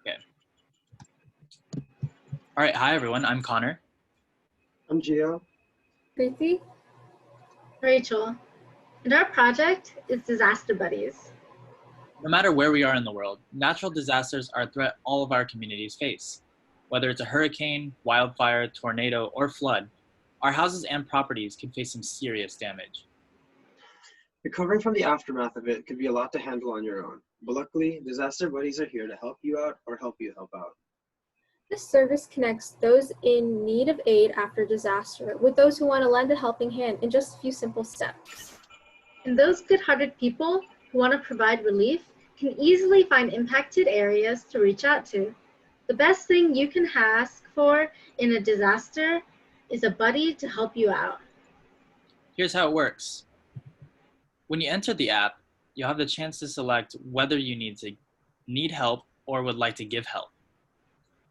Okay. All right. Hi, everyone. I'm Connor. I'm Gio. Preeti? Rachel, and our project is Disaster Buddies. No matter where we are in the world, natural disasters are a threat all of our communities face. Whether it's a hurricane, wildfire, tornado, or flood, our houses and properties can face some serious damage. Recovering from the aftermath of it could be a lot to handle on your own, but luckily, disaster buddies are here to help you out or help you help out. This service connects those in need of aid after disaster with those who want to lend a helping hand in just a few simple steps. And those good-hearted people who want to provide relief can easily find impacted areas to reach out to. The best thing you can ask for in a disaster is a buddy to help you out. Here's how it works. When you enter the app, you'll have the chance to select whether you need help or would like to give help.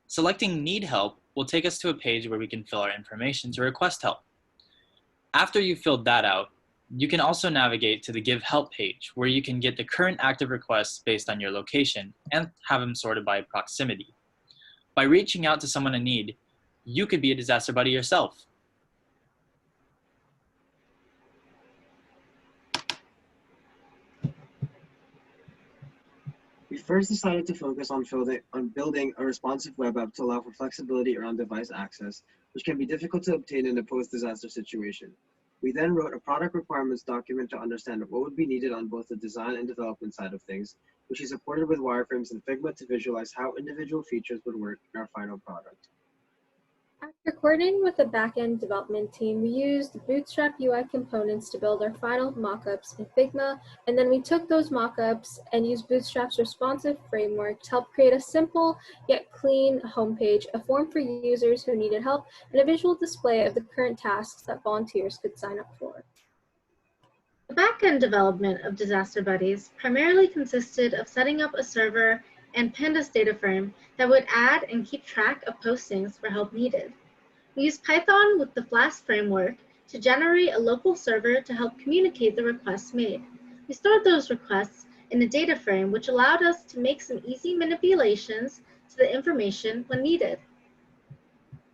Selecting Need Help will take us to a page where we can fill our information to request help. After you've filled that out, you can also navigate to the Give Help page, where you can get the current active requests based on your location and have them sorted by proximity. By reaching out to someone in need, you could be a disaster buddy yourself. We first decided to focus on building a responsive web app to allow for flexibility around device access, which can be difficult to obtain in a post-disaster situation. We then wrote a product requirements document to understand what would be needed on both the design and development side of things, which we supported with wireframes and Figma to visualize how individual features would work in our final product. After coordinating with the back-end development team, we used Bootstrap UI components to build our final mockups in Figma, and then we took those mockups and used Bootstrap's responsive framework to help create a simple yet clean homepage, a form for users who needed help, and a visual display of the current tasks that volunteers could sign up for. The back-end development of Disaster Buddies primarily consisted of setting up a server and pandas data frame that would add and keep track of postings for help needed. We used Python with the Flask framework to generate a local server to help communicate the requests made. We stored those requests in a data frame, which allowed us to make some easy manipulations to the information when needed.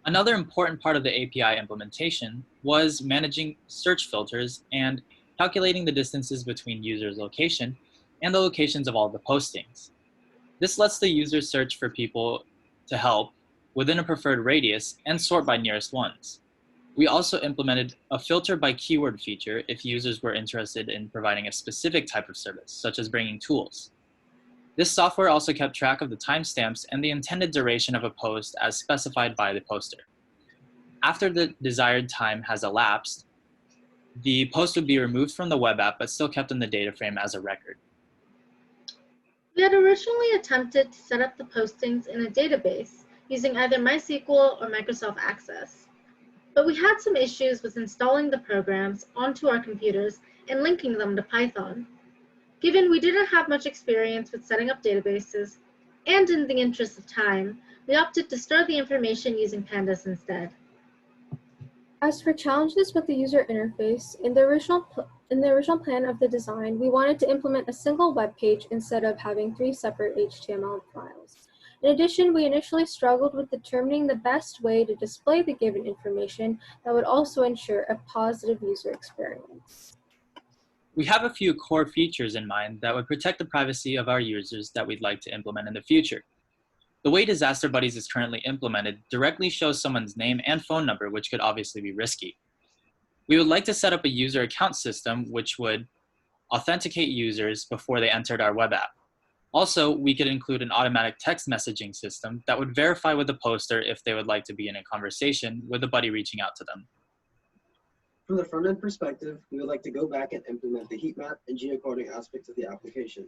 Another important part of the API implementation was managing search filters and calculating the distances between users' location and the locations of all the postings. This lets the user search for people to help within a preferred radius and sort by nearest ones. We also implemented a filter by keyword feature if users were interested in providing a specific type of service, such as bringing tools. This software also kept track of the timestamps and the intended duration of a post as specified by the poster. After the desired time has elapsed, the post would be removed from the web app but still kept in the data frame as a record. We had originally attempted to set up the postings in a database using either MySQL or Microsoft Access. But we had some issues with installing the programs onto our computers and linking them to Python. Given we didn't have much experience with setting up databases, and in the interest of time, we opted to store the information using pandas instead. As for challenges with the user interface, in the original plan of the design, we wanted to implement a single web page instead of having 3 separate HTML files. In addition, we initially struggled with determining the best way to display the given information that would also ensure a positive user experience. We have a few core features in mind that would protect the privacy of our users that we'd like to implement in the future. The way Disaster Buddies is currently implemented directly shows someone's name and phone number, which could obviously be risky. We would like to set up a user account system which would authenticate users before they entered our web app. Also, we could include an automatic text messaging system that would verify with the poster if they would like to be in a conversation with a buddy reaching out to them. From the front-end perspective, we would like to go back and implement the heat map and geocoding aspects of the application.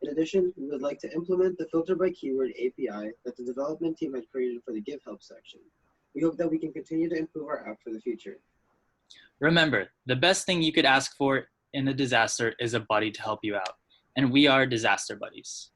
In addition, we would like to implement the filter by keyword API that the development team had created for the Give Help section. We hope that we can continue to improve our app for the future. Remember, the best thing you could ask for in a disaster is a buddy to help you out. And we are Disaster Buddies.